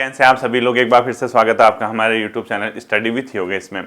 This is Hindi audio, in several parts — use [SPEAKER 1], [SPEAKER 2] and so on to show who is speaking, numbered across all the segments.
[SPEAKER 1] से आप सभी लोग एक बार फिर से स्वागत है आपका हमारे YouTube channel study with Yogesh इसमें।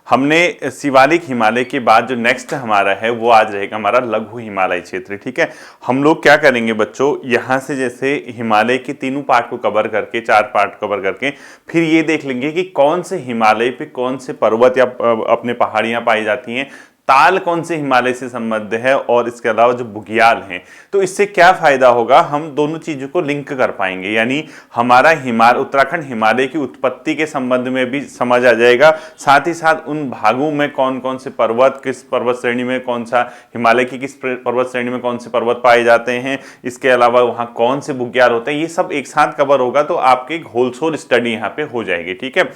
[SPEAKER 1] हमने शिवालिक हिमालय के बाद जो नेक्स्ट हमारा है वो आज रहेगा हमारा लघु हिमालय क्षेत्र। ठीक है, हम लोग क्या करेंगे बच्चों, यहाँ से जैसे हिमालय के तीनों पार्ट को कवर करके, 4 पार्ट कवर करके, फिर ये देख लेंगे कि कौन से हिमालय पे कौन से पर्वत या अपने पहाड़ियां पाई जाती हैं, ताल कौन से हिमालय से संबद्ध है, और इसके अलावा जो बुग्याल हैं। तो इससे क्या फायदा होगा, हम दोनों चीजों को लिंक कर पाएंगे, यानी हमारा उत्तराखंड हिमालय की उत्पत्ति के संबंध में भी समझ आ जाएगा, साथ ही साथ उन भागों में कौन कौन से पर्वत, किस पर्वत श्रेणी में कौन सा, हिमालय की किस पर्वत श्रेणी में कौन से पर्वत पाए जाते हैं, इसके अलावा वहां कौन से बुग्याल होते हैं, ये सब एक साथ कवर होगा। तो आपकी होलसोल स्टडी यहाँ पे हो जाएगी। ठीक है,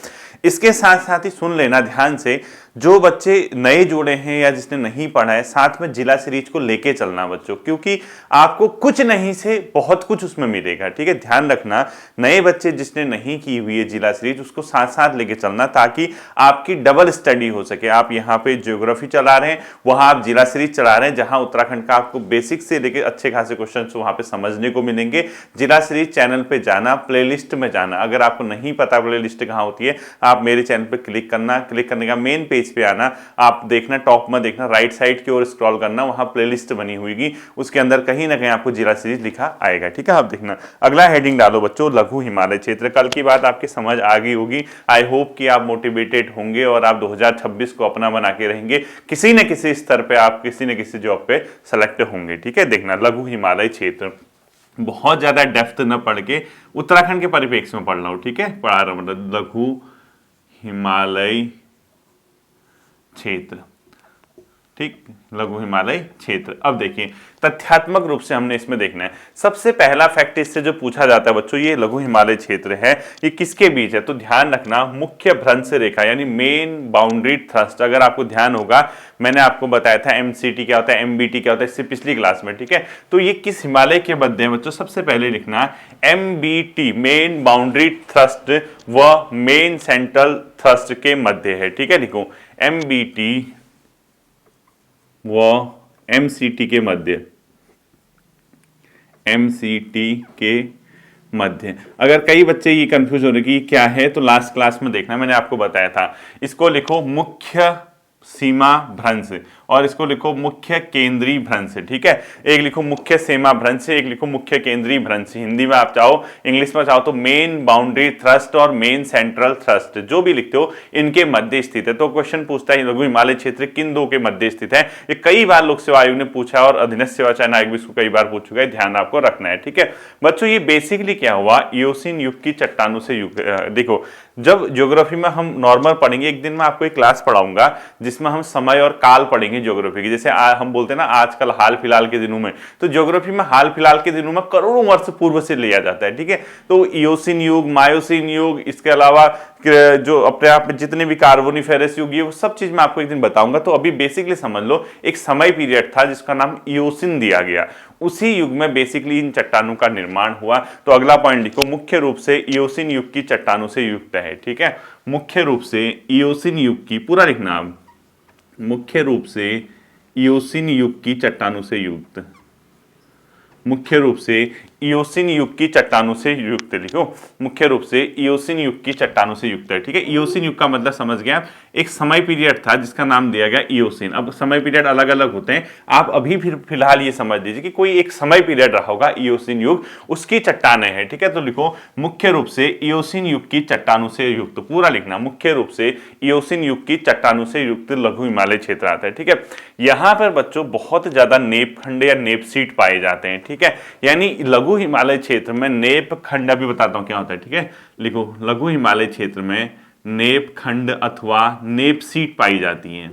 [SPEAKER 1] इसके साथ साथ ही सुन लेना ध्यान से, जो बच्चे नए जुड़े हैं या जिसने नहीं पढ़ा है, साथ में जिला सीरीज को लेके चलना बच्चों, क्योंकि आपको कुछ नहीं से बहुत कुछ उसमें मिलेगा। ठीक है, ध्यान रखना, नए बच्चे जिसने नहीं की हुई है जिला सीरीज, उसको साथ साथ लेके चलना ताकि आपकी डबल स्टडी हो सके। आप यहाँ पे ज्योग्राफी चला रहे हैं, वहां आप जिला सीरीज चला रहे हैं, जहां उत्तराखंड का आपको बेसिक से लेके अच्छे खासे क्वेश्चन वहां पे समझने को मिलेंगे। जिला सीरीज चैनल पे जाना, प्लेलिस्ट में जाना, अगर आपको नहीं पता प्लेलिस्ट कहाँ होती है, आप मेरे चैनल पे क्लिक करना, क्लिक करने का मेन पेज पे आना, आप देखना, टॉप में देखना, राइट साइड की ओर स्क्रॉल करना, वहां प्लेलिस्ट बनी हुई, उसके अंदर कहीं ना कहीं आपको जिला सीरीज लिखा आएगा। ठीक है, आप देखना। अगला हेडिंग डालो बच्चों, लघु हिमालय क्षेत्र। कल की बात आपकी समझ आ गई होगी। आई होप कि आप मोटिवेटेड होंगे और आप 2026 को अपना बना के रहेंगे, किसी न किसी स्तर पे आप किसी न किसी जॉब पे सेलेक्ट होंगे। ठीक है, देखना लघु हिमालय क्षेत्र, बहुत ज्यादा डेप्थ न पढ़ के उत्तराखंड के परिप्रेक्ष्य में पढ़ रहा हूं। ठीक है, पढ़ा रहा हूं लघु हिमालय क्षेत्र। ठीक, लघु हिमालय क्षेत्र। अब देखिए, तथ्यात्मक रूप से हमने इसमें देखना है। सबसे पहला फैक्ट इससे जो पूछा जाता है बच्चों, ये लघु हिमालय क्षेत्र है, ये किसके बीच है? तो ध्यान रखना, मुख्य भ्रंश रेखा यानी मेन बाउंड्री थ्रस्ट। अगर आपको ध्यान होगा, मैंने आपको बताया था एमसीटी क्या होता है, एमबीटी क्या होता है, इससे पिछली क्लास में। ठीक है, तो ये किस हिमालय के मध्य है बच्चों? सबसे पहले लिखना एमबीटी, मेन बाउंड्री थ्रस्ट व मेन सेंट्रल थ्रस्ट के मध्य है। ठीक है, लिखो एमबीटी वो एमसीटी के मध्य, एमसीटी के मध्य। अगर कई बच्चे ये कंफ्यूज हो रहे कि क्या है, तो लास्ट क्लास में देखना, मैंने आपको बताया था। इसको लिखो मुख्य सीमा भ्रंश और इसको लिखो मुख्य केंद्रीय भ्रंश। ठीक है, एक लिखो मुख्य सीमा भ्रंश, एक लिखो मुख्य केंद्रीय भ्रंश। हिंदी में आप चाहो, इंग्लिश में चाहो तो मेन बाउंड्री थ्रस्ट और मेन सेंट्रल थ्रस्ट, जो भी लिखते हो, इनके मध्य स्थित है। तो क्वेश्चन पूछता है लघु हिमालय क्षेत्र किन दो के मध्य स्थित है? ये कई बार लोक सेवा आयोग ने पूछा और अधीनस्थ सेवा चयन आयोग भी इसको कई बार पूछ चुका है, ध्यान आपको रखना है। ठीक है बच्चों, ये बेसिकली क्या हुआ, इयोसीन युग की चट्टानों से युग। देखो, जब ज्योग्राफी में हम नॉर्मल पढ़ेंगे, एक दिन में आपको एक क्लास पढ़ाऊंगा जिसमें हम समय और काल पढ़ेंगे ज्योग्राफी की। जैसे हम बोलते हैं ना आजकल हाल फिलहाल के दिनों में, तो ज्योग्राफी में हाल फिलहाल के दिनों में करोड़ों वर्ष पूर्व से लिया जाता है। ठीक है, तो इयोसीन युग, मायोसीन युग, इसके अलावा जो अपने आप में जितने भी कार्बोनिफेरस युग, ये वो सब चीज मैं आपको एक दिन बताऊंगा। तो अभी बेसिकली समझ लो, एक समय पीरियड था जिसका नाम इयोसीन दिया गया, उसी युग में बेसिकली इन चट्टानों का निर्माण हुआ। तो अगला पॉइंट लिखो, मुख्य रूप से इयोसीन युग की चट्टानों से युक्त है। ठीक है, मुख्य रूप से इयोसीन युग की, पूरा लिखना आप, मुख्य रूप से इयोसीन युग की चट्टानों से युक्त, मुख्य रूप से इयोसीन युग की चट्टानों से युक्त। लिखो मुख्य रूप से इयोसीन युग की चट्टानों से युक्त है। ठीक है, इयोसीन युग का मतलब समझ गया, एक समय पीरियड था जिसका नाम दिया गया इयोसीन। अब समय पीरियड अलग अलग होते हैं, आप अभी फिलहाल ये समझ लीजिए कि कोई एक समय पीरियड रहा होगा इयोसीन युग, उसकी चट्टानें हैं। ठीक है, तो लिखो मुख्य रूप से इयोसीन युग की चट्टानों से युक्त, पूरा लिखना, मुख्य रूप से इयोसीन युग की चट्टानों से युक्त लघु हिमालय क्षेत्र आता है। ठीक है, यहां पर बच्चों बहुत ज्यादा नेप खंड या नेप सीट पाए जाते हैं। ठीक है, यानी लघु हिमालय क्षेत्र में नेप खंड, अभी बताता हूं क्या होता है। ठीक है, लिखो लघु हिमालय क्षेत्र में नेप खंड अथवा नेप सीट पाई जाती है,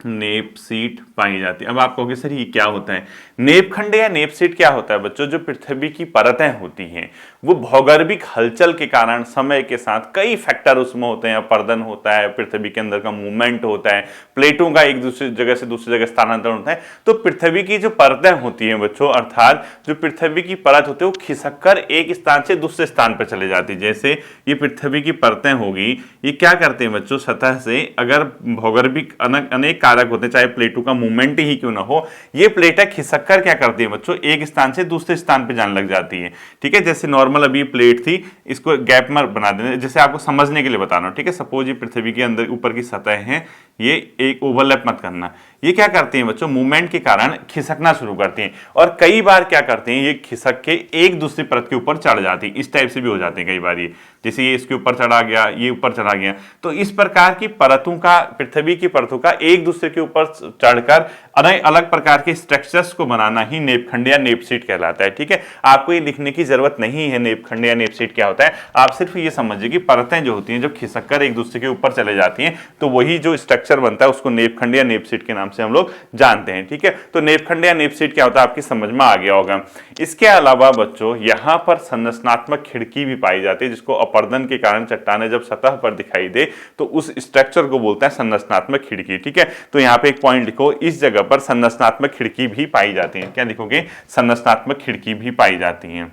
[SPEAKER 1] नेप सीट पाई जाती है। अब आप कहोगे सर ये क्या होता है? नेप खंड या नेप सीट क्या होता है बच्चों? जो पृथ्वी की परतें होती हैं, वो भौगोलिक हलचल के कारण समय के साथ कई फैक्टर उसमें होते हैं, अपर्दन होता है, पृथ्वी के अंदर का मूवमेंट होता है, प्लेटों का एक दूसरी जगह से दूसरी जगह स्थानांतरण होता है। तो पृथ्वी की जो परतें होती हैं बच्चों, अर्थात जो पृथ्वी की परत होती है, वो खिसक कर एक स्थान से दूसरे स्थान पर चले जाती है। जैसे ये पृथ्वी की परतें होगी, ये क्या करते हैं बच्चों, सतह से अगर भौगोलिक अनेक कारक होते हैं, चाहे प्लेटों का मूवमेंट ही क्यों ना हो, ये प्लेटें खिसक कर क्या करती है बच्चों, एक स्थान से दूसरे स्थान पर जाने लग जाती है। ठीक है, जैसे नॉर्मल नॉर्मल अभी प्लेट थी, इसको गैप में बना देना, जैसे आपको समझने के लिए बता रहा हूँ, ठीक है। सपोज ये पृथ्वी के अंदर ऊपर की सतह है, ये एक ओवरलैप मत करना। ये क्या करती हैं बच्चों, मूवमेंट के कारण खिसकना शुरू करती हैं, और कई बार क्या करते हैं, ये खिसक के एक दूसरी परत के ऊपर चढ़ जाती है। इस टाइप से भी हो जाते हैं कई बार, ये जैसे ये इसके ऊपर चढ़ा गया, ये ऊपर चढ़ा गया। तो इस प्रकार की परतों का, पृथ्वी की परतों का एक दूसरे के ऊपर चढ़कर अलग अलग प्रकार के स्ट्रक्चर्स को बनाना ही नेपखंड या नेपसीट कहलाता है, ठीक है। आपको ये लिखने की जरूरत नहीं है नेपखंड या नेपसीट क्या होता है, आप सिर्फ ये समझिए कि परतें जो होती हैं जब खिसक कर एक दूसरे के ऊपर चले जाती हैं, तो वही जो स्ट्रक्चर बनता है उसको नेपखंड या नेपसीट के नाम से हम लोग जानते हैं, ठीक है। तो नेपखंड या नेपसीट क्या होता है आपकी समझ में आ गया होगा। इसके अलावा बच्चों यहां पर संरचनात्मक खिड़की भी पाई जाती है, जिसको अपर्दन के कारण चट्टानें जब सतह पर दिखाई दे तो उस स्ट्रक्चर को बोलते हैं संरचनात्मक खिड़की, ठीक है। तो यहाँ पे एक पॉइंट लिखो, इस जगह पर संरचनात्मक खिड़की भी पाई जाती है। क्या लिखोगे, संरचनात्मक खिड़की भी पाई जाती है,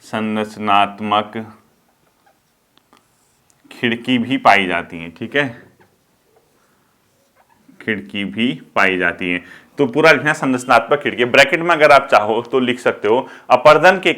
[SPEAKER 1] संरचनात्मक खिड़की भी पाई जाती है, ठीक है, खिड़की भी पाई जाती है। तो पूरा लिखना संरचनात्मक खिड़की, ब्रैकेट में अगर आप चाहो तो लिख सकते हो अपर्दन के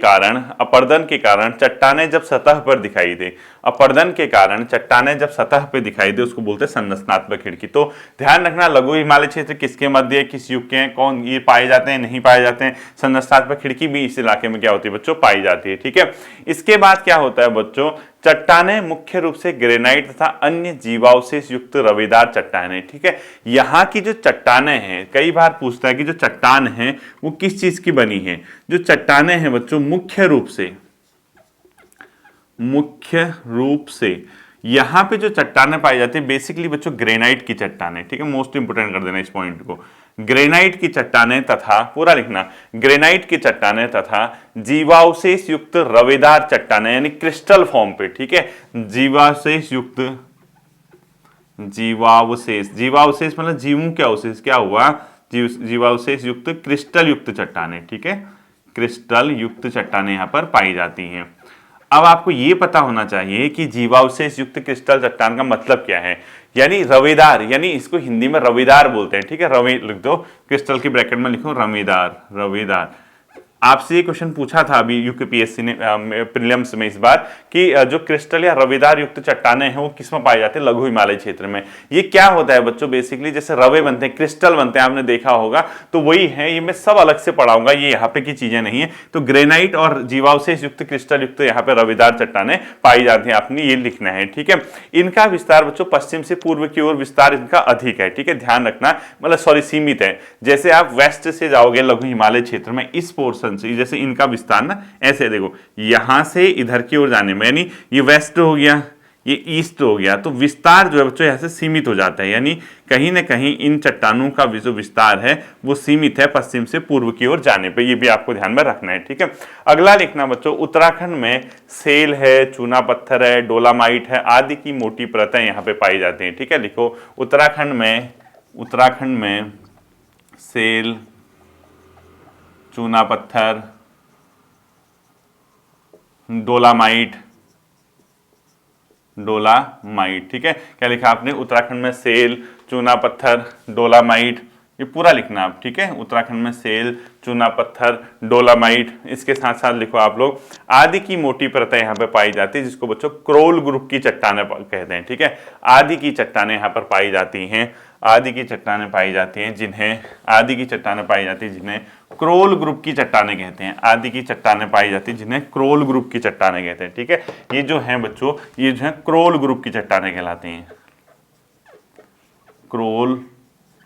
[SPEAKER 1] कारण चट्टानें जब सतह पर दिखाई दे, अपर्दन के कारण चट्टानें जब सतह पर दिखाई दे उसको बोलते हैं संरचनात्मक खिड़की। तो ध्यान रखना लघु हिमालय क्षेत्र किसके मध्य, किस युग के हैं, कौन ये पाए जाते हैं, नहीं पाए जाते हैं। संरचनात्मक खिड़की भी इस इलाके में क्या होती है बच्चों, पाई जाती है, ठीक है। इसके बाद क्या होता है बच्चों, चट्टानें मुख्य रूप से ग्रेनाइट तथा अन्य जीवावशेष युक्त रवेदार चट्टानें, ठीक है। यहाँ की जो चट्टानें हैं, कई बार पूछता है कि जो चट्टान है वो किस चीज की बनी है। जो चट्टानें हैं बच्चों मुख्य रूप से यहां पे जो चट्टानें पाई जाती है बेसिकली बच्चों ग्रेनाइट की चट्टानें, ठीक है। मोस्ट इंपोर्टेंट कर देना इस पॉइंट को, ग्रेनाइट की चट्टानें तथा, पूरा लिखना, ग्रेनाइट की चट्टानें तथा जीवावशेष युक्त रवेदार चट्टानें यानी क्रिस्टल फॉर्म पे, ठीक है। जीवावशेष मतलब जीवों के अवशेष, क्या हुआ, जीवावशेष युक्त क्रिस्टल युक्त चट्टानें, ठीक है, क्रिस्टल युक्त चट्टानें यहां पर पाई जाती हैं। अब आपको यह पता होना चाहिए कि जीवावशेष युक्त क्रिस्टल चट्टान का मतलब क्या है, यानी रवेदार, यानी इसको हिंदी में रवेदार बोलते हैं, ठीक है। रवे लिख दो, क्रिस्टल की ब्रैकेट में लिखो रवेदार। आपसे ये क्वेश्चन पूछा था अभी यूपीएससी ने प्रीलिम्स में इस बार कि जो क्रिस्टल या रवेदार युक्त चट्टानें हैं वो किस में पाए जाते हैं, लघु हिमालय क्षेत्र में। ये क्या होता है बच्चों, बेसिकली जैसे रवे बनते हैं, क्रिस्टल बनते हैं, आपने देखा होगा, तो वही है। ये मैं सब अलग से पढ़ाऊंगा, ये यहाँ पे की चीजें नहीं है। तो ग्रेनाइट और जीवावशेष युक्त क्रिस्टल युक्त यहाँ पे रवेदार चट्टानें पाई जाती हैं, आपने ये लिखना है, ठीक है। इनका विस्तार बच्चों पश्चिम से पूर्व की ओर विस्तार इनका अधिक है, ठीक है, ध्यान रखना, मतलब सॉरी सीमित है। जैसे आप वेस्ट से जाओगे लघु हिमालय क्षेत्र में, इस पोर्शन से, जैसे इनका विस्तार ना ऐसे देखो, यहां से इधर की ओर जाने में, यानी ये वेस्ट हो गया, ये ईस्ट हो गया, तो विस्तार जो है बच्चों यहां से सीमित हो जाता है, यानी कहीं ना कहीं इन चट्टानों का जो विस्तार है वो सीमित है पश्चिम से पूर्व की ओर जाने पे, ये भी आपको ध्यान में रखना है, ठीक है। अगला लिखना बच्चों, उत्तराखंड में सेल है, चूना पत्थर है, डोलामाइट है आदि की मोटी परतें यहाँ पे पाई जाती हैं, ठीक है। लिखो उत्तराखंड में सेल, चूना पत्थर, डोलामाइट, ठीक है। क्या लिखा आपने, उत्तराखंड में सेल, चूना पत्थर, डोलामाइट, ये पूरा लिखना आप, ठीक है। उत्तराखंड में सेल, चूना पत्थर, डोलामाइट, इसके साथ साथ लिखो आप लोग आदि की मोटी परतें यहाँ पे पाई जाती है, जिसको बच्चों क्रोल ग्रुप की चट्टानें कहते हैं, ठीक है। आदि की चट्टानें यहाँ पर पाई जाती हैं, आदि की चट्टानें पाई जाती हैं जिन्हें क्रोल ग्रुप की चट्टानें कहते हैं, आदि की चट्टानें पाई जाती हैं जिन्हें क्रोल ग्रुप की चट्टानें कहते हैं, ठीक है। ये जो है बच्चों, ये जो है क्रोल ग्रुप की चट्टानें कहलाती हैं, क्रोल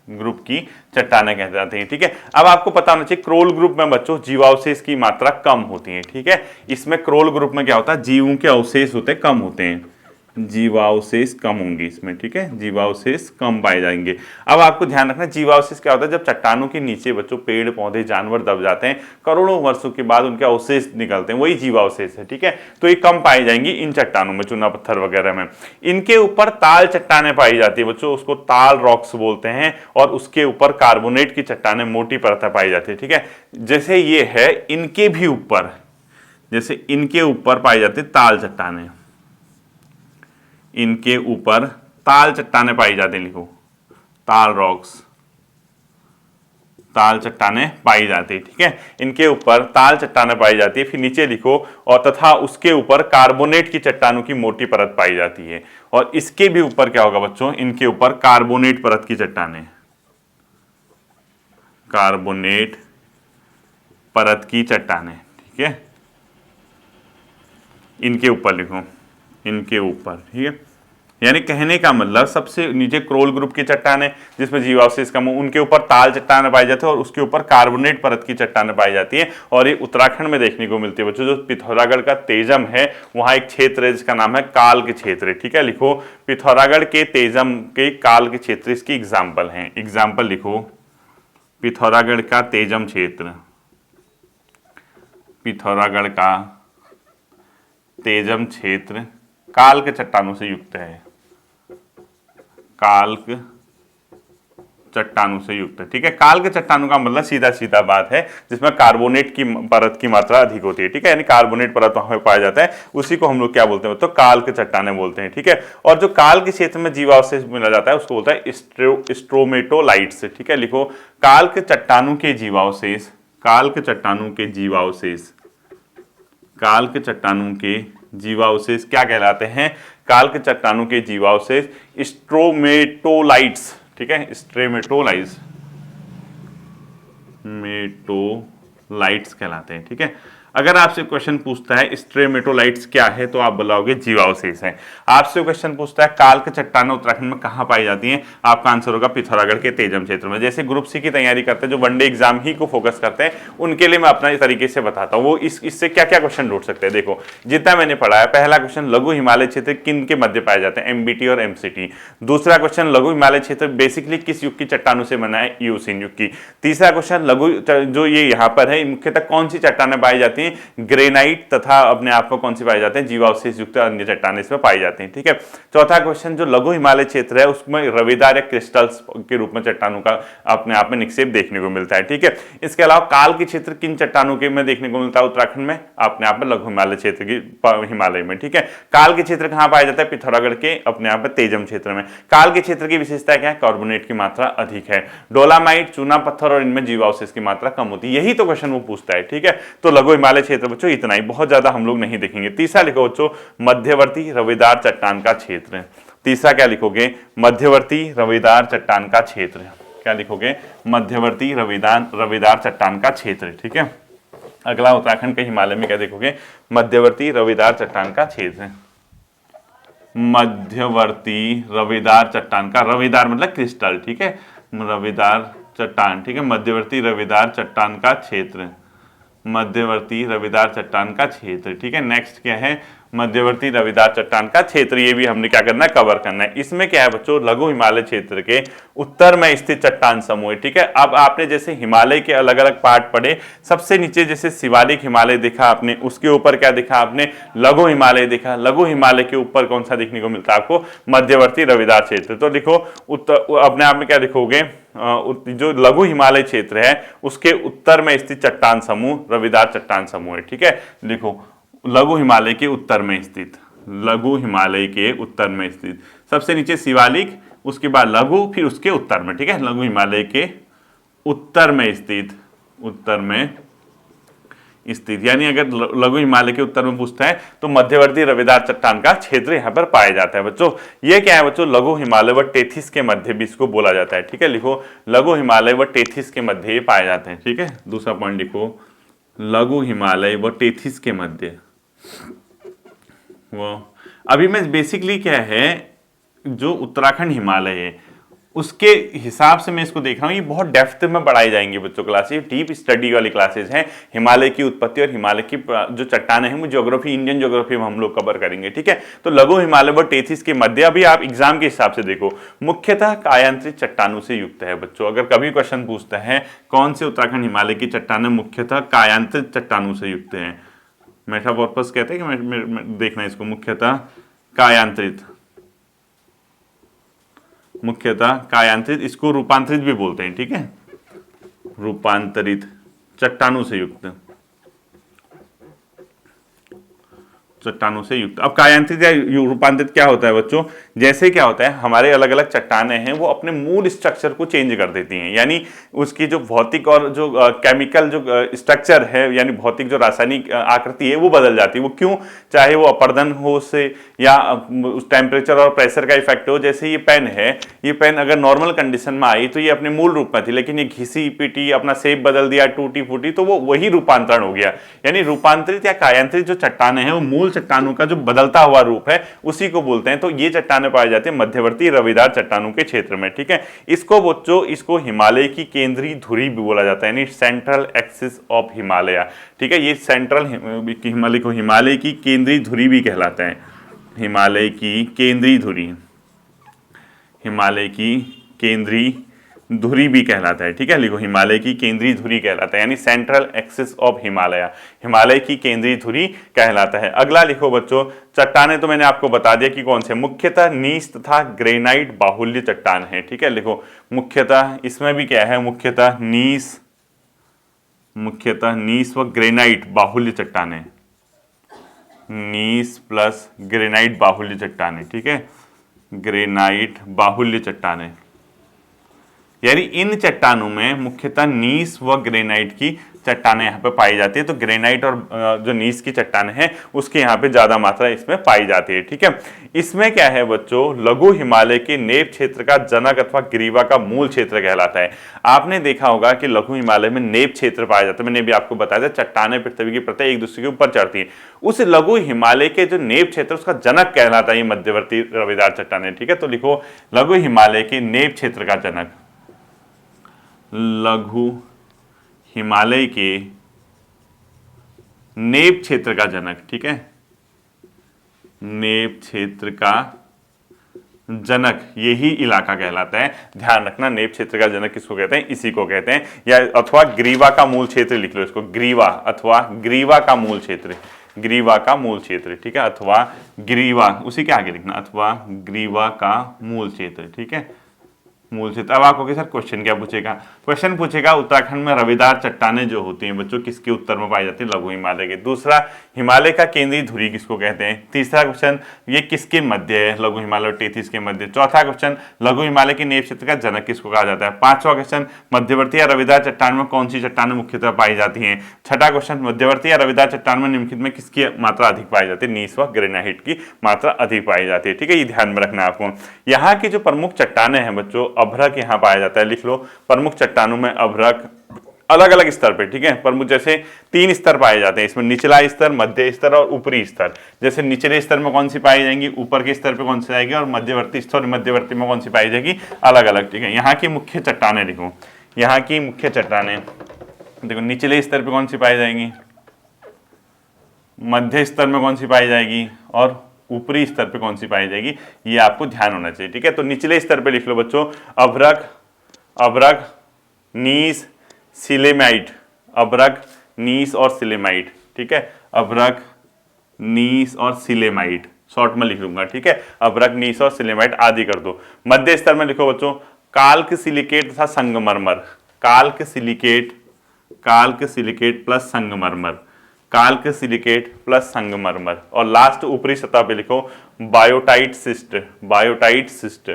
[SPEAKER 1] ग्रुप की चट्टानें कहते जाती हैं, ठीक है। अब आपको पता होना चाहिए क्रोल ग्रुप में बच्चों जीवावशेष की मात्रा कम होती है, ठीक है। इसमें क्रोल ग्रुप में क्या होता है, जीवों के अवशेष होते हैं, कम होते हैं, जीवावशेष कम होंगे इसमें, ठीक है, जीवावशेष कम पाए जाएंगे। अब आपको ध्यान रखना, जीवावशेष क्या होता है, जब चट्टानों के नीचे बच्चों पेड़ पौधे जानवर दब जाते हैं, करोड़ों वर्षों के बाद उनके अवशेष निकलते हैं, वही जीवावशेष है, ठीक है। तो ये कम पाई जाएंगी इन चट्टानों में, चूना पत्थर वगैरह में। इनके ऊपर ताल चट्टानें पाई जाती है बच्चों, उसको ताल रॉक्स बोलते हैं, और उसके ऊपर कार्बोनेट की चट्टानें, मोटी परतें पाई जाती है, ठीक है। जैसे ये है, इनके भी ऊपर, जैसे इनके ऊपर पाई जाती है ताल चट्टानें, इनके ऊपर ताल चट्टानें पाई जाती हैं, लिखो ताल ताल चट्टानें पाई जाती है। ठीक है, इनके ऊपर ताल चट्टानें पाई जाती है। फिर नीचे लिखो और तथा उसके ऊपर कार्बोनेट की चट्टानों की मोटी परत पाई जाती है। और इसके भी ऊपर क्या होगा बच्चों, इनके ऊपर कार्बोनेट परत की चट्टानें, कार्बोनेट परत की चट्टानें। ठीक है, इनके ऊपर लिखो, इनके ऊपर। ठीक है, यानी कहने का मतलब सबसे नीचे क्रोल ग्रुप की चट्टानें जिसमें जीवावशेष कम हो, उनके ऊपर ताल चट्टानें पाई जाती है और उसके ऊपर कार्बोनेट परत की चट्टानें पाई जाती है। और ये उत्तराखंड में देखने को मिलती है बच्चों। जो पिथौरागढ़ का तेजम है वहां एक क्षेत्र है जिसका नाम है काल के क्षेत्र। ठीक है, लिखो पिथौरागढ़ के तेजम के काल के क्षेत्र इसकी एग्जाम्पल है। एग्जाम्पल लिखो, पिथौरागढ़ का तेजम क्षेत्र, पिथौरागढ़ का तेजम क्षेत्र काल के चट्टानों से युक्त है, काल के चट्टानों से युक्त है। ठीक है, काल के चट्टानों का मतलब सीधा सीधा बात है जिसमें कार्बोनेट की परत की मात्रा अधिक होती है। ठीक है, यानी कार्बोनेट परत वहां पे पाया जाता है, उसी को हम लोग क्या बोलते हैं तो काल के चट्टानें बोलते हैं। ठीक है, और जो काल के क्षेत्र में जीवावशेष मिला जाता है उसको बोलता है स्ट्रोमेटोलाइट्स। ठीक है, लिखो काल के चट्टानों के जीवावशेष, काल के चट्टानों के जीवावशेष, काल के चट्टानों के जीवावशेष क्या कहलाते हैं, काल के चट्टानों के जीवावशेष स्ट्रोमेटोलाइट्स। ठीक है, स्ट्रोमेटोलाइट्स, मेटोलाइट्स कहलाते हैं। ठीक है, अगर आपसे क्वेश्चन पूछता है स्ट्रेमेटोलाइट्स क्या है तो आप बताओगे जीवावशेष है। आपसे क्वेश्चन पूछता है काल के चट्टानें उत्तराखंड में कहां पाई जाती हैं, आपका आंसर होगा पिथौरागढ़ के तेजम क्षेत्र में। जैसे ग्रुप सी की तैयारी करते हैं, जो वनडे एग्जाम ही को फोकस करते हैं, उनके लिए मैं अपना इस तरीके से बताता हूं वो इससे क्या क्या क्वेश्चन ढूंढ सकते हैं। देखो जितना मैंने पढ़ा है, पहला क्वेश्चन लघु हिमालय क्षेत्र किन के मध्य पाए जाते हैं, एमबीटी और एमसीटी। दूसरा क्वेश्चन लघु हिमालय क्षेत्र बेसिकली किस युग की चट्टानों से बना है, यूसिन युग की। तीसरा क्वेश्चन लघु जो ये यहाँ पर है मुख्यतः कौन सी चट्टानें पाई जाती हैं, ग्रेनाइट तथा अपने आप को कौन सी पाई जाते हैं, जीवावशेष युक्त अन्य चट्टानें इसमें पाई जाती हैं। ठीक है, चौथा क्वेश्चन जो लघु हिमालय क्षेत्र है उसमें रवेदार या क्रिस्टल्स के रूप में चट्टानों का अपने आप में निक्षेप देखने को मिलता है। ठीक है, इसके अलावा काल के क्षेत्र किन चट्टानों के में देखने को मिलता है उत्तराखंड में, अपने आप में लघु हिमालय क्षेत्र की हिमालय में। ठीक है, काल के क्षेत्र कहां पाया जाता है, पिथौरागढ़ के अपने आप में तेजम क्षेत्र में। काल के क्षेत्र की विशेषता क्या है, कार्बोनेट की मात्रा अधिक है, डोलामाइट चूना पत्थर और इनमें जीवावशेष की मात्रा कम होती है। यही तो क्वेश्चन वो पूछता है। ठीक है, तो लघु हिमालय क्षेत्र बच्चों इतना ही, बहुत ज्यादा हम लोग नहीं देखेंगे। तीसरा लिखो बच्चों मध्यवर्ती रवेदार चट्टान का क्षेत्र। तीसरा क्या लिखोगे, मध्यवर्ती रवेदार चट्टान का क्षेत्र। क्या लिखोगे, मध्यवर्ती रवेदार चट्टान का क्षेत्र। ठीक है, अगला उत्तराखंड के हिमालय में क्या देखोगे, मध्यवर्ती रवेदार चट्टान का क्षेत्र, मध्यवर्ती रवेदार चट्टान का, रवेदार मतलब क्रिस्टल। ठीक है, रवेदार चट्टान। ठीक है, मध्यवर्ती रवेदार चट्टान का क्षेत्र, मध्यवर्ती रवेदार चट्टान का क्षेत्र। ठीक है, नेक्स्ट क्या है, मध्यवर्ती रवेदार चट्टान का क्षेत्र। ये भी हमने क्या करना है, कवर करना है। इसमें क्या है बच्चों, लघु हिमालय क्षेत्र के उत्तर में स्थित चट्टान समूह। ठीक है, अब आपने जैसे हिमालय के अलग अलग पार्ट पढ़े, सबसे नीचे जैसे शिवालिक हिमालय देखा आपने, उसके ऊपर क्या देखा आपने, लघु हिमालय देखा। लघु हिमालय के ऊपर कौन सा देखने को मिलता है आपको, मध्यवर्ती रवेदार क्षेत्र। तो लिखो उत्तर, अपने आप में क्या लिखोगे, जो लघु हिमालय क्षेत्र है उसके उत्तर में स्थित चट्टान समूह रवेदार चट्टान समूह है। ठीक है, लिखो लघु हिमालय के उत्तर में स्थित, लघु हिमालय के उत्तर में स्थित, सबसे नीचे शिवालिक, उसके बाद लघु, फिर उसके उत्तर में। ठीक है, लघु हिमालय के उत्तर में स्थित, उत्तर में स्थित, यानी अगर लघु हिमालय के उत्तर में पूछता है तो मध्यवर्ती रवेदार चट्टान का क्षेत्र यहाँ पर पाया जाता है। बच्चों ये क्या है बच्चों, लघु हिमालय व टेथिस के मध्य भी इसको बोला जाता है। ठीक है, लिखो लघु हिमालय व टेथिस के मध्य ये पाए जाते हैं। ठीक है, दूसरा पॉइंट लिखो, लघु हिमालय व टेथिस के मध्य। वो अभी मैं बेसिकली क्या है, जो उत्तराखंड हिमालय है उसके हिसाब से मैं इसको देख रहा हूँ, ये बहुत डेप्थ में बढ़ाई जाएंगी बच्चों क्लासेस, डीप स्टडी वाली क्लासेस हैं। हिमालय की उत्पत्ति और हिमालय की जो चट्टानें हैं वो ज्योग्राफी, इंडियन ज्योग्राफी में हम लोग कवर करेंगे। ठीक है, तो लघु हिमालय व टेथिस के मध्य, अभी आप एग्जाम के हिसाब से देखो, मुख्यतः कायांतरित चट्टानों से युक्त है। बच्चों अगर कभी क्वेश्चन पूछता है कौन से उत्तराखंड हिमालय की चट्टानें मुख्यतः कायांतरित चट्टानों से युक्त है, मेटामॉर्फोस कहते हैं कि देखना इसको, मुख्यतः कायांतरित, मुख्यतः कायांतरित, इसको रूपांतरित भी बोलते हैं। ठीक है, रूपांतरित चट्टानों से युक्त चट्टानों से युक्त। अब कायांतरित या रूपांतरित क्या होता है बच्चों, जैसे क्या होता है हमारे अलग अलग चट्टाने हैं वो अपने मूल स्ट्रक्चर को चेंज कर देती हैं, यानी उसकी जो भौतिक और जो केमिकल जो स्ट्रक्चर है यानी भौतिक जो रासायनिक आकृति है वो बदल जाती है। वो क्यों, चाहे वो अपर्दन हो उससे या उस टेम्परेचर और प्रेशर का इफेक्ट हो। जैसे ये पेन है, ये पेन अगर नॉर्मल कंडीशन में आई तो ये अपने मूल रूप में थी, लेकिन ये घिसी पिटी अपना शेप बदल दिया, टूटी फूटी, तो वो वही रूपांतरण हो गया। यानी रूपांतरित या कायांतरित जो चट्टाने हैं वो मूल चट्टानों का जो बदलता हुआ रूप है उसी को बोलते हैं। तो ये चट्टाने पाई जाती है मध्यवर्ती रविदार चट्टानों के क्षेत्र में, ठीक है। इसको बच्चों इसको हिमालय की केंद्रीय धुरी भी बोला जाता है, यानी सेंट्रल एक्सिस ऑफ हिमालय, ठीक है। ये सेंट्रल हिमालय को हिमालय की केंद्रीय धुरी भी कहलाता है, हिमालय की केंद्रीय धुरी, हिमालय की केंद्रीय धुरी भी कहलाता है, ठीक है। लिखो हिमालय की केंद्रीय धुरी कहलाता है, यानी central axis of Himalaya, Himalaya की केंद्रीय धुरी कहलाता है। अगला लिखो बच्चों, चट्टाने तो मैंने आपको बता दिया कि कौन से, मुख्यतः नीस तथा ग्रेनाइट बाहुल्य चट्टान है, ठीक है। लिखो मुख्यतः, इसमें भी क्या है, मुख्यतः नीस व ग्रेनाइट बाहुल्य चट्टाने, नीस प्लस ग्रेनाइट बाहुल्य चट्टाने, ठीक है, ग्रेनाइट बाहुल्य चट्टाने। यानी इन चट्टानों में मुख्यतः नीस व ग्रेनाइट की चट्टानें यहाँ पे पाई जाती है। तो ग्रेनाइट और जो नीस की चट्टानें हैं उसकी यहाँ पे ज्यादा मात्रा इसमें पाई जाती है, ठीक है। इसमें क्या है बच्चों, लघु हिमालय के नेप क्षेत्र का जनक अथवा ग्रीवा का मूल क्षेत्र कहलाता है। आपने देखा होगा कि लघु हिमालय में नेप क्षेत्र पाया जाता है, मैंने भी आपको बताया था, चट्टानें पृथ्वी की प्रत्येक एक दूसरे के ऊपर चढ़ती है। उस लघु हिमालय के जो नेप क्षेत्र उसका जनक कहलाता है ये मध्यवर्ती रविदार चट्टानें, ठीक है। तो लिखो लघु हिमालय के नेप क्षेत्र का जनक, लघु हिमालय के नेप क्षेत्र का जनक, ठीक है, नेप क्षेत्र का जनक यही इलाका कहलाता है। ध्यान रखना नेप क्षेत्र का जनक किसको कहते हैं, इसी को कहते हैं। या अथवा ग्रीवा का मूल क्षेत्र लिख लो इसको, ग्रीवा अथवा ग्रीवा का मूल क्षेत्र, ग्रीवा का मूल क्षेत्र, ठीक है, अथवा ग्रीवा, उसी के आगे लिखना, अथवा ग्रीवा का मूल क्षेत्र, ठीक है, मूल क्षेत्र। अब आपको सर क्वेश्चन क्या पूछेगा, क्वेश्चन पूछेगा उत्तराखंड में रविदार चट्टानें जो होती हैं बच्चों किसके उत्तर में पाई जाती है, लघु हिमालय के। दूसरा, हिमालय का केंद्रीय धुरी किसको कहते हैं। तीसरा क्वेश्चन, ये किसके मध्य है, लघु हिमालय और टेथिस के मध्य। चौथा क्वेश्चन, लघु हिमालय के नेप क्षेत्र का जनक किसको कहा जाता है। पांचवा क्वेश्चन, मध्यवर्ती या रविदार चट्टान में कौन सी चट्टानें मुख्यतः पाई जाती हैं। छठा क्वेश्चन, मध्यवर्ती या रविदार चट्टान में निम्नलिखित में किसकी मात्रा अधिक पाई जाती है, नीस व ग्रेनाइट की मात्रा अधिक पाई जाती है, ठीक है। ये ध्यान में रखना आपको। यहाँ की जो प्रमुख चट्टानें हैं बच्चों, अभ्रक यहाँ पाया जाता है, लिख लो प्रमुख चट्टानों में अभ्रक, अलग अलग स्तर पे, ठीक है। प्रमुख जैसे 3 स्तर पाए जाते हैं इसमें, निचला स्तर, मध्य स्तर और ऊपरी स्तर। जैसे निचले स्तर में कौन सी पाई जाएंगी, ऊपर के स्तर पे कौन सी आएगी, और मध्यवर्ती स्तर मध्यवर्ती में कौन सी पाई जाएगी, अलग अलग, ठीक है। यहाँ की मुख्य चट्टानें लिखो, यहाँ की मुख्य चट्टानें देखो, निचले स्तर पे कौन सी पाई जाएंगी, मध्य स्तर में कौन सी पाई जाएगी, और ऊपरी स्तर पे कौन सी पाई जाएगी, ये आपको ध्यान होना चाहिए, ठीक है। तो निचले स्तर पे लिख लो बच्चों, अभ्रक, अभ्रक, नीस, सिलेमाइट, अभ्रक, नीस और सिलेमाइट, ठीक है, अभ्रक, नीस और सिलेमाइट, शॉर्ट में लिख लूंगा, ठीक है, अभ्रक, नीस और सिलेमाइट आदि कर दो। मध्य स्तर में लिखो बच्चों, काल्क सिलिकेट तथा संगमरमर, काल्क सिलिकेट, काल्क सिलिकेट प्लस संगमरमर, काल्क सिलिकेट प्लस संगमरमर। और लास्ट ऊपरी सतह पे लिखो biotite cyst, biotite cyst,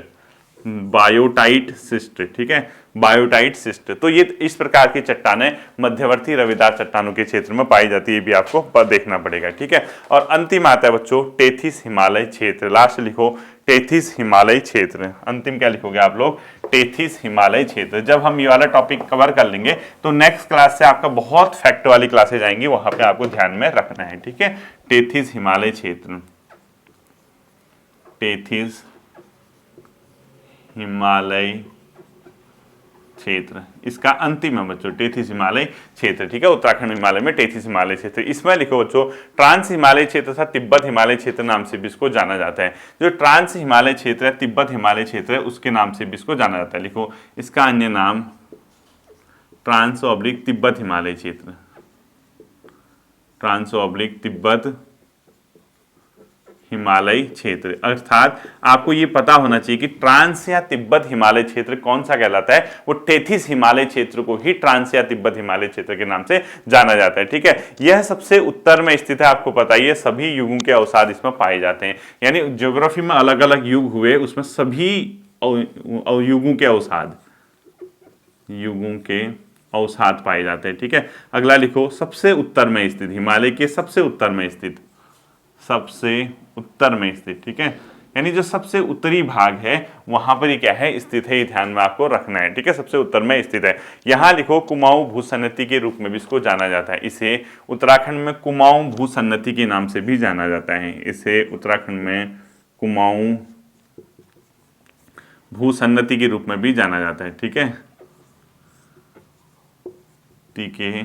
[SPEAKER 1] biotite cyst, ठीक है, बायोटाइट सिस्ट। तो ये इस प्रकार की चट्टानें मध्यवर्ती रविदार चट्टानों के क्षेत्र में पाई जाती है, भी आपको देखना पड़ेगा, ठीक है। और अंतिम आता है बच्चों टेथिस हिमालय क्षेत्र, लास्ट लिखो टेथिस हिमालय क्षेत्र। अंतिम क्या लिखोगे आप लोग, टेथिस हिमालय क्षेत्र। जब हम ये वाला टॉपिक कवर कर लेंगे तो नेक्स्ट क्लास से आपका बहुत फैक्ट वाली क्लासेज आएंगी, वहां पे आपको ध्यान में रखना है, ठीक है। टेथिस हिमालय क्षेत्र, टेथिस हिमालय क्षेत्र, इसका अंतिम है बच्चों टेथिस हिमालय क्षेत्र, ठीक है। उत्तराखंड हिमालय में टेथिस हिमालय क्षेत्र। इसमें लिखो बच्चों ट्रांस हिमालय क्षेत्र था, तिब्बत हिमालय क्षेत्र नाम से भी इसको जाना जाता है। जो ट्रांस हिमालय क्षेत्र है, तिब्बत हिमालय क्षेत्र है, उसके नाम से भी इसको जाना जाता है। लिखो इसका अन्य नाम ट्रांस ऑब्लिक तिब्बत हिमालय क्षेत्र, ट्रांस ऑब्लिक तिब्बत हिमालय क्षेत्र, अर्थात आपको ये पता होना चाहिए कि ट्रांस या तिब्बत हिमालय क्षेत्र कौन सा कहलाता है, वो टेथिस हिमालय क्षेत्र को ही ट्रांस या तिब्बत हिमालय क्षेत्र के नाम से जाना जाता है। ठीक है, यह सबसे उत्तर में स्थित है, आपको पता ही है, सभी युगों के अवसाद इसमें पाए जाते हैं। यानी ज्योग्राफी में अलग अलग युग हुए, उसमें सभी युगों के अवसाद पाए जाते हैं। ठीक है, अगला लिखो, सबसे उत्तर में स्थित, हिमालय के सबसे उत्तर में स्थित, ठीक है, यानी जो सबसे उत्तरी भाग है वहां पर ये क्या है, स्थित है, ये ध्यान में आपको रखना है। ठीक है, सबसे उत्तर में स्थित है। यहां लिखो, कुमाऊं भूसन्नति के रूप में भी इसको जाना जाता है। इसे उत्तराखंड में कुमाऊं भूसन्नति के नाम से भी जाना जाता है। इसे उत्तराखंड में कुमाऊं भूसन्नति के रूप में भी जाना जाता है। ठीक है, के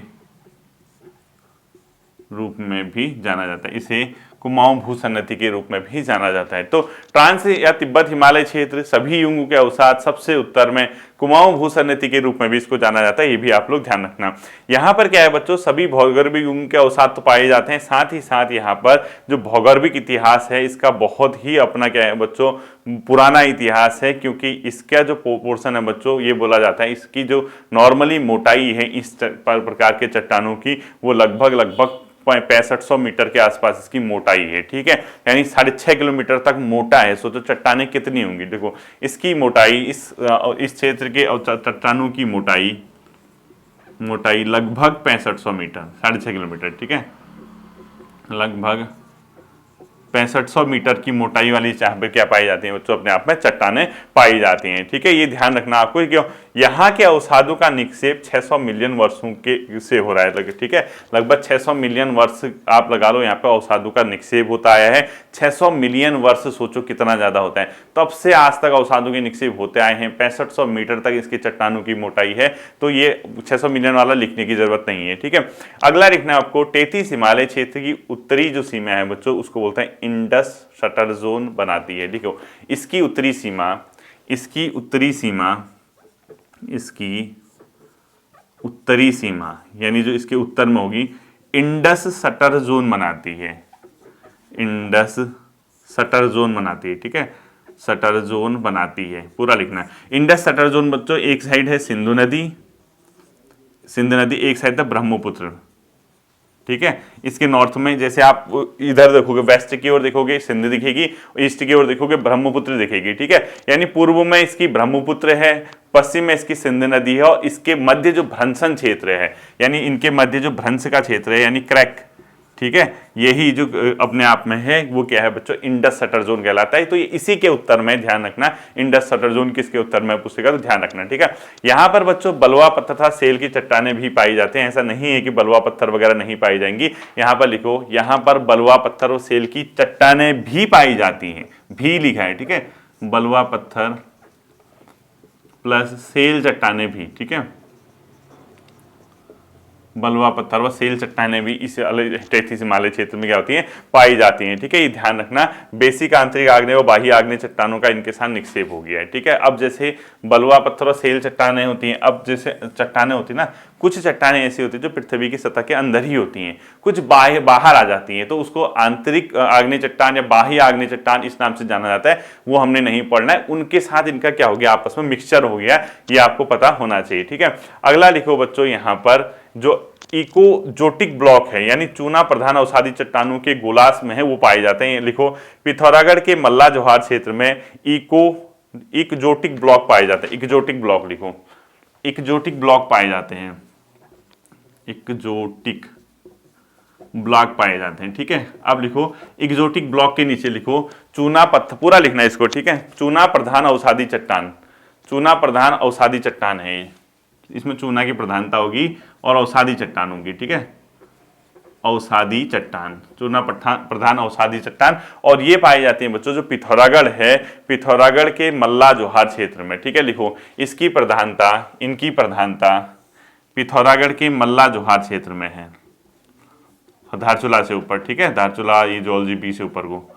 [SPEAKER 1] रूप में भी जाना जाता है, इसे कुमाऊं भूसन्नति के रूप में भी जाना जाता है। तो ट्रांस या तिब्बत हिमालय क्षेत्र, सभी युगों के अवसाद, सबसे उत्तर में कुमाऊं भूसन्नति के रूप में भी इसको जाना जाता है, ये भी आप लोग ध्यान रखना। यहाँ पर क्या है बच्चों, सभी भौगोलिक युगों के अवसाद तो पाए जाते हैं, साथ ही साथ यहाँ पर जो भौगोलिक इतिहास है इसका बहुत ही अपना क्या है बच्चों, पुराना इतिहास है, क्योंकि इसका जो पोर्शन है बच्चों, ये बोला जाता है इसकी जो नॉर्मली मोटाई है इस प्रकार के चट्टानों की, वो लगभग 6500 मीटर के आसपास इसकी मोटाई है। ठीक है, यानी 6.5 किलोमीटर तक मोटा है। सोचो चट्टानें कितनी होंगी, देखो इसकी मोटाई, इस क्षेत्र के चट्टानों की मोटाई लगभग 6500 मीटर, 6.5 किलोमीटर। ठीक है, लगभग 6500 मीटर की मोटाई वाली यहाँ पे क्या पाई जाती है बच्चों, अपने आप में चट्टानें पाई जाती हैं। ठीक है, ये ध्यान रखना आपको, क्यों यहाँ के अवसादों का निक्षेप 600 मिलियन वर्षों के से हो रहा है। ठीक है, लगभग 600 मिलियन वर्ष आप लगा लो, यहाँ पे अवसादों का निक्षेप होता आया है। 600 मिलियन वर्ष, सोचो कितना ज्यादा होता है, तब से आज तक अवसादों के निक्षेप होते आए हैं। 6500 मीटर तक इसकी चट्टानों की मोटाई है, तो ये 600 मिलियन वाला लिखने की जरूरत नहीं है। ठीक है, अगला लिखना है आपको, टेथिस हिमालय क्षेत्र की उत्तरी जो सीमा है बच्चों, उसको बोलते हैं इंडस शटर जोन बनाती है। देखो इसकी उत्तरी सीमा यानी जो इसके उत्तर में होगी, इंडस शटर जोन बनाती है, इंडस शटर जोन बनाती है। ठीक है, शटर जोन बनाती है, पूरा लिखना है। इंडस शटर जोन बच्चों, एक साइड है सिंधु नदी, एक साइड है ब्रह्मपुत्र। ठीक है, इसके नॉर्थ में जैसे आप इधर देखोगे, वेस्ट की ओर देखोगे सिंधु दिखेगी, ईस्ट की ओर देखोगे ब्रह्मपुत्र दिखेगी। ठीक है, यानी पूर्व में इसकी ब्रह्मपुत्र है, पश्चिम में इसकी सिंधु नदी है, और इसके मध्य जो भ्रंशन क्षेत्र है, यानी इनके मध्य जो भ्रंश का क्षेत्र है, यानी क्रैक, ठीक है, यही जो अपने आप में है वो क्या है बच्चों, इंडस शटर जोन कहलाता है। तो ये इसी के उत्तर में, ध्यान रखना, इंडस शटर जोन किसके उत्तर में पूछेगा तो ध्यान रखना। ठीक है, यहाँ पर बच्चों बलुआ पत्थर तथा सेल की चट्टानें भी पाई जाते हैं, ऐसा नहीं है कि बलुआ पत्थर वगैरह नहीं पाई जाएंगी। यहाँ पर लिखो, यहाँ पर बलुआ पत्थर और सेल की चट्टानें भी पाई जाती हैं, भी लिखा है। ठीक है, बलुआ पत्थर प्लस सेल चट्टानें भी, ठीक है, बलुआ पत्थर व सेल चट्टानें भी इस टेथिस हिमालय क्षेत्र में क्या होती हैं, पाई जाती हैं। ठीक है, ये ध्यान रखना, बेसिक आंतरिक आग्नेय व बाह्य आग्नेय चट्टानों का इनके साथ निक्षेप हो गया है। ठीक है, अब जैसे बलुआ पत्थर और सेल चट्टानें होती हैं, अब जैसे चट्टानें होती है ना, कुछ चट्टानें ऐसी होती है जो पृथ्वी की सतह के अंदर ही होती हैं, कुछ बाहर आ जाती हैं, तो उसको आंतरिक आग्नेय चट्टान या बाह्य आग्नेय चट्टान इस नाम से जाना जाता है। वो हमने नहीं पढ़ना है, उनके साथ इनका क्या हो गया, आपस में मिक्सचर हो गया, ये आपको पता होना चाहिए। ठीक है, अगला लिखो बच्चों, यहाँ पर जो इकोजोटिक ब्लॉक है, यानी चूना प्रधान अवसादी चट्टानों के गोलास में है, वो पाए जाते हैं। लिखो, पिथौरागढ़ के मल्ला जोहार क्षेत्र में इकोजोटिक ब्लॉक पाए जाते हैं। इकोजोटिक ब्लॉक लिखो, इकोजोटिक ब्लॉक पाए जाते हैं, इकोजोटिक ब्लॉक पाए जाते हैं। ठीक है, अब लिखो, एक्सोटिक ब्लॉक के नीचे लिखो चूना पत्थर, पूरा लिखना है इसको। ठीक है, चूना प्रधान अवसादी चट्टान, चूना प्रधान अवसादी चट्टान है, इसमें चूना की प्रधानता होगी और अवसादी चट्टान होगी। ठीक है, अवसादी चट्टान, चूना प्रधान अवसादी चट्टान, और ये पाई जाती है बच्चों जो पिथौरागढ़ है, पिथौरागढ़ के मल्ला जोहार क्षेत्र में। ठीक है, लिखो, इसकी प्रधानता, इनकी प्रधानता पिथौरागढ़ के मल्ला जोहार क्षेत्र में है, धारचूला से ऊपर। ठीक है, धारचूला, ये जौलजीबी से ऊपर को,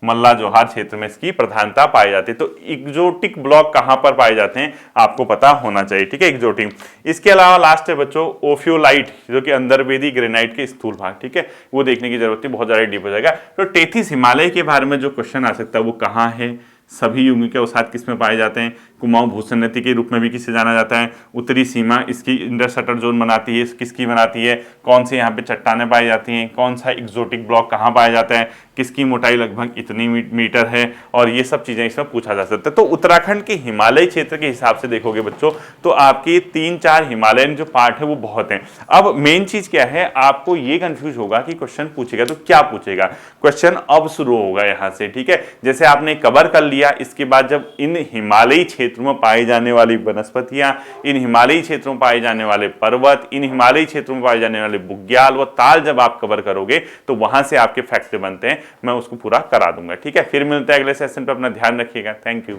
[SPEAKER 1] मल्ला जोहार क्षेत्र में इसकी प्रधानता पाई जाती है। तो एक्सोटिक ब्लॉक कहां पर पाए जाते हैं आपको पता होना चाहिए, ठीक है, एक्सोटिक। इसके अलावा लास्ट है बच्चों ओफियोलाइट, जो कि अंतर्वेदी ग्रेनाइट के स्थूल भाग, ठीक है, वो देखने की जरूरत है, बहुत ज्यादा डीप हो जाएगा। तो टेथिस हिमालय के बारे में जो क्वेश्चन आ सकता है वो कहाँ है, सभी युग्म के अवसाद किस में पाए जाते हैं, कुमाऊं भूसन्नति के रूप में भी किसे जाना जाता है, उत्तरी सीमा इसकी इंटरस्टेटर जोन बनाती है, किसकी बनाती है, कौन से यहाँ पे चट्टानें पाई जाती हैं, कौन सा एक्सोटिक ब्लॉक कहाँ पाया जाता है, किसकी मोटाई लगभग इतनी मीटर है, और ये सब चीजें इसमें पूछा जा सकता है। तो उत्तराखंड के हिमालय क्षेत्र के हिसाब से देखोगे बच्चों तो आपके 3-4 हिमालयन जो पार्ट है वो बहुत हैं। अब मेन चीज क्या है, आपको ये कंफ्यूज होगा कि क्वेश्चन पूछेगा तो क्या पूछेगा। क्वेश्चन अब शुरू होगा यहां से, ठीक है, जैसे आपने कवर कर लिया, इसके बाद जब इन हिमालयी क्षेत्रों में पाई जाने वाली वनस्पतियां, इन हिमालयी क्षेत्रों में पाए जाने वाले पर्वत, इन हिमालयी क्षेत्रों में पाए जाने वाले बुग्याल व ताल जब आप कवर करोगे तो वहां से आपके फैक्ट बनते हैं, मैं उसको पूरा करा दूंगा, ठीक है। फिर मिलते हैं अगले सेशन पे, अपना ध्यान रखिएगा, थैंक यू।